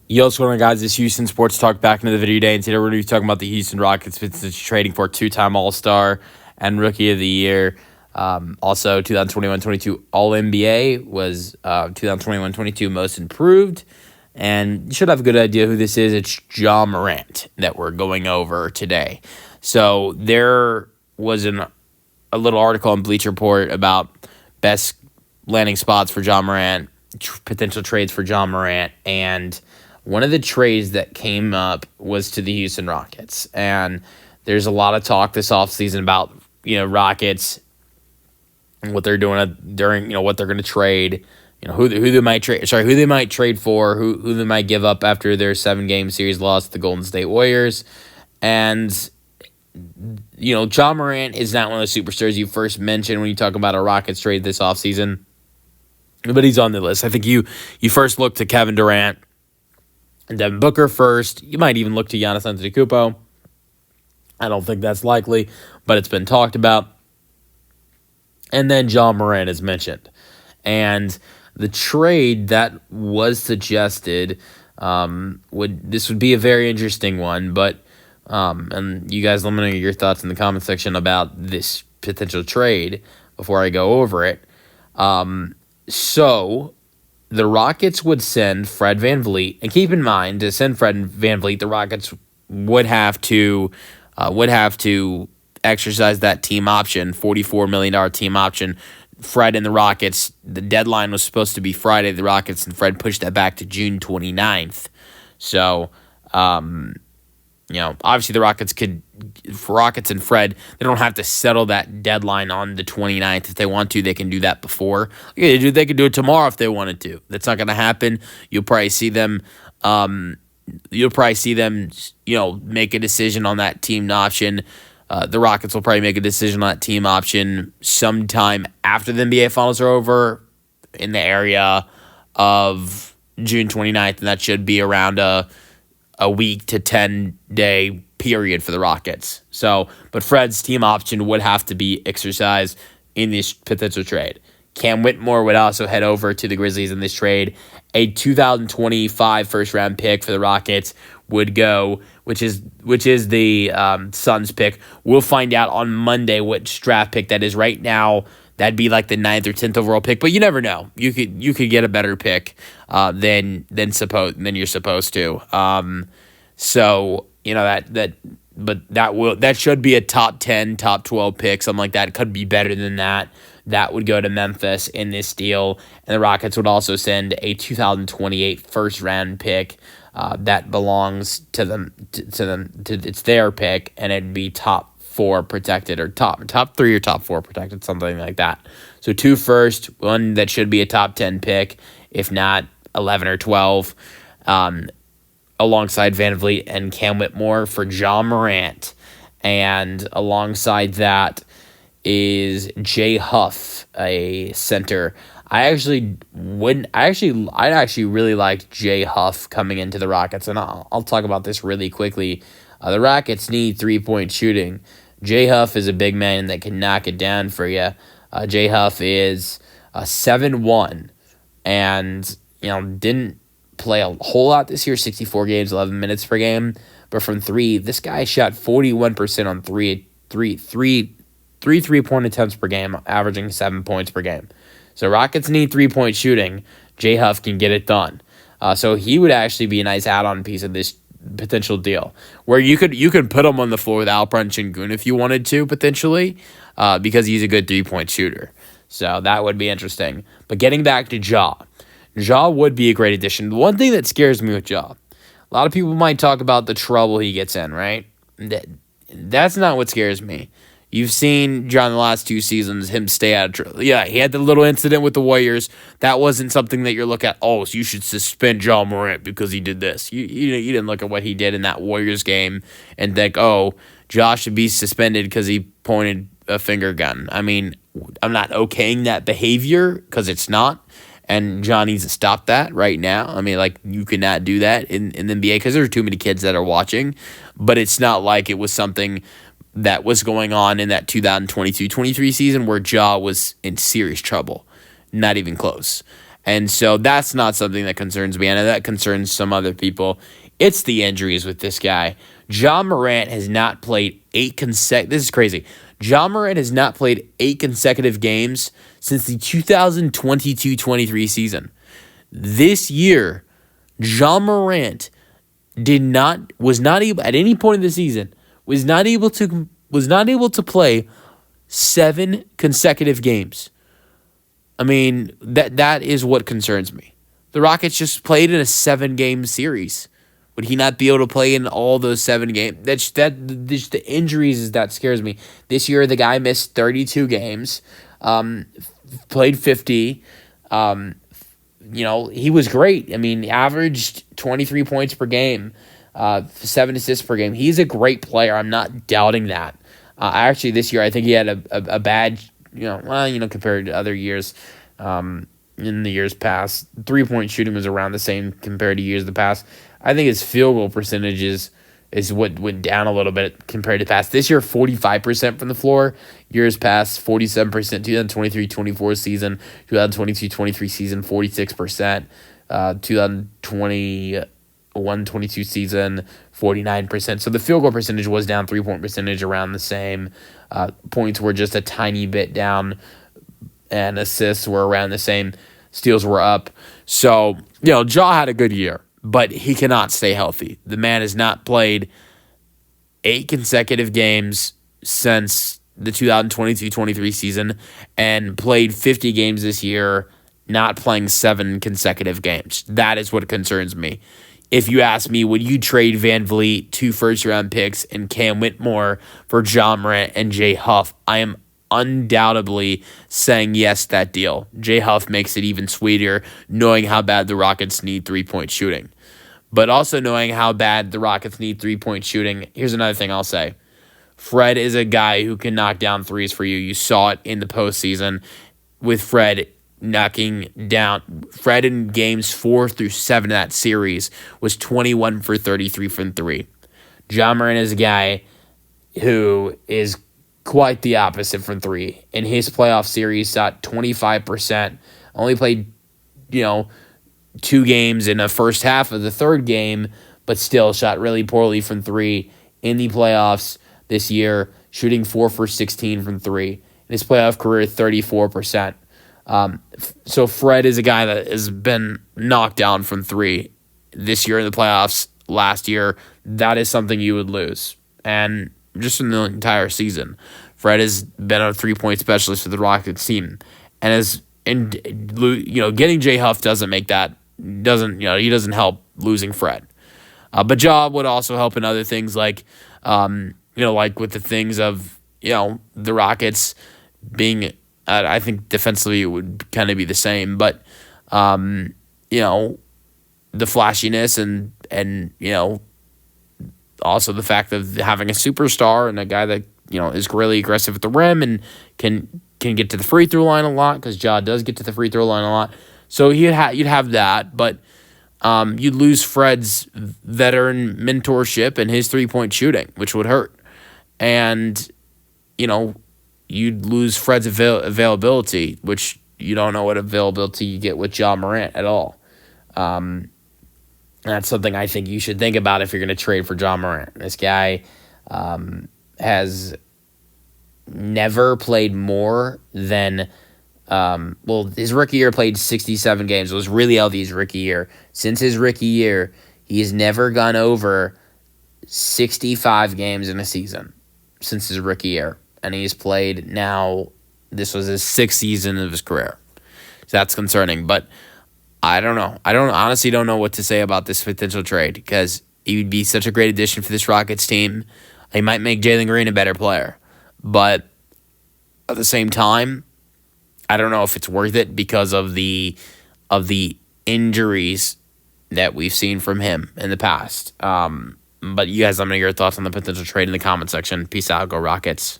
Yo, what's going on, guys? This is Houston Sports Talk back into the video today, and today we're going to be talking about the Houston Rockets since trading for two-time All-Star and Rookie of the Year. Also, 2021-22 All-NBA was 2021-22 Most Improved, and you should have a good idea who this is. It's Morant that we're going over today. So there was a little article on Bleacher Report about best landing spots for Morant, potential trades for Morant, and one of the trades that came up was to the Houston Rockets. And there's a lot of talk this offseason about, Rockets and what they're doing during, what they're going to trade, who they might trade for, who they might give up after their 7-game series loss to the Golden State Warriors. And, Morant is not one of the superstars you first mentioned when you talk about a Rockets trade this offseason. But he's on the list. I think you first look to Kevin Durant and Devin Booker first. You might even look to Giannis Antetokounmpo. I don't think that's likely, but it's been talked about. And then Morant is mentioned. And the trade that was suggested would be a very interesting one, but and you guys let me know your thoughts in the comment section about this potential trade before I go over it. So the Rockets would send Fred VanVleet, and keep in mind, to send Fred VanVleet, the Rockets would have to exercise that team option, $44 million team option. Fred and the Rockets, the deadline was supposed to be Friday, the Rockets, and Fred pushed that back to June 29th. So, obviously the Rockets and Fred, they don't have to settle that deadline on the 29th. If they want to, they can do that before. They could do it tomorrow if they wanted to. That's not going to happen. You'll probably see them make a decision on that team option. The Rockets will probably make a decision on that team option sometime after the NBA Finals are over, in the area of June 29th, and that should be around a week to 10-day period for the Rockets. So, but Fred's team option would have to be exercised in this potential trade. Cam Whitmore would also head over to the Grizzlies in this trade. A 2025 first-round pick for the Rockets would go, which is the Suns pick. We'll find out on Monday which draft pick that is. Right now, that'd be like the 9th or 10th overall pick, but you never know. You could get a better pick than you're supposed to. That should be a top 10, top 12 pick, something like that. It could be better than that. That would go to Memphis in this deal, and the Rockets would also send a 2028 first round pick that belongs to them. It's their pick, and it'd be top 4 protected, or top 3 or top 4 protected, something like that. So 2 first, one that should be a top 10 pick, if not 11 or 12, alongside VanVleet and Cam Whitmore for Morant, and alongside that is Jay Huff, a center. I'd actually really like Jay Huff coming into the Rockets, and I'll talk about this really quickly. The Rockets need 3-point shooting. Jay Huff is a big man that can knock it down for you. Jay Huff is 7'1", and didn't play a whole lot this year. 64 games, 11 minutes per game. But from 3, this guy shot 41% on three-point attempts per game, averaging 7 points per game. So Rockets need 3-point shooting. Jay Huff can get it done. So he would actually be a nice add-on piece of this potential deal, where you could put him on the floor with Alperen Sengun if you wanted to, potentially, because he's a good 3-point shooter. So that would be interesting. But getting back to Ja would be a great addition. The one thing that scares me with Ja, a lot of people might talk about the trouble he gets in, right? That's not what scares me. You've seen Ja in the last 2 seasons, him stay out of trouble. Yeah, he had the little incident with the Warriors. That wasn't something that you're looking at, so you should suspend Morant because he did this. You didn't look at what he did in that Warriors game and think, Ja should be suspended because he pointed a finger gun. I mean, I'm not okaying that behavior, because it's not. And John needs to stop that right now. I mean, you cannot do that in the NBA because there's too many kids that are watching. But it's not like it was something that was going on in that 2022-23 season where Ja was in serious trouble. Not even close. And so that's not something that concerns me. I know that concerns some other people. It's the injuries with this guy. John Morant has not played this is crazy. John Morant has not played 8 consecutive games since the 2022-23 season. This year, John Morant was not able at any point in the season was not able to play 7 consecutive games. I mean, that is what concerns me. The Rockets just played in a 7-game series. Would he not be able to play in all those 7 games? The injuries is that scares me. This year, the guy missed 32 games, played 50. He was great. I mean, averaged 23 points per game, 7 assists per game. He's a great player. I'm not doubting that. Actually, this year, I think he had a bad, compared to other years. In the years past, 3-point shooting was around the same compared to years of the past. I think his field goal percentage is what went down a little bit compared to past. This year, 45% from the floor. Years past, 47%. 2023-24 season, 2022-23 season, 46%. 2021-22 season, 49%. So the field goal percentage was down. 3-point percentage around the same. Points were just a tiny bit down, and assists were around the same. Steals were up. So, Ja had a good year, but he cannot stay healthy. The man has not played 8 consecutive games since the 2022-23 season and played 50 games this year, not playing 7 consecutive games. That is what concerns me. If you ask me, would you trade Van Vliet, 2 first-round picks, and Cam Whitmore for John Morant and Jay Huff? I am undoubtedly saying yes, that deal. Jay Huff makes it even sweeter, knowing how bad the Rockets need 3-point shooting. But also knowing how bad the Rockets need 3-point shooting, here's another thing I'll say. Fred is a guy who can knock down threes for you. You saw it in the postseason with Fred knocking down. Fred in games 4 through 7 of that series was 21 for 33 from 3. John Morant is a guy who is quite the opposite from 3. In his playoff series, shot 25%, only played, 2 games in the first half of the third game, but still shot really poorly from 3 in the playoffs this year, shooting 4 for 16 from 3. In his playoff career, 34%. So Fred is a guy that has been knocked down from 3 this year in the playoffs. Last year, that is something you would lose. And just in the entire season, Fred has been a 3-point specialist for the Rockets team, and getting Jay Huff he doesn't help losing Fred. But Ja would also help in other things like with the things of the Rockets being. I think defensively it would kind of be the same, but the flashiness and also the fact of having a superstar and a guy that is really aggressive at the rim and can get to the free throw line a lot, because Ja does get to the free throw line a lot. So you'd have that, but you'd lose Fred's veteran mentorship and his 3-point shooting, which would hurt, and you'd lose Fred's availability, which you don't know what availability you get with Ja Morant at all. That's something I think you should think about if you're going to trade for Ja Morant. This guy has never played more than his rookie year played 67 games. It was really healthy his rookie year. Since his rookie year, he has never gone over 65 games in a season since his rookie year. And he's played now, this was his 6th season of his career. So that's concerning. But I don't know. I honestly don't know what to say about this potential trade, because he would be such a great addition for this Rockets team. He might make Jalen Green a better player. But at the same time, I don't know if it's worth it because of the injuries that we've seen from him in the past. But you guys let me know your thoughts on the potential trade in the comment section. Peace out. Go Rockets.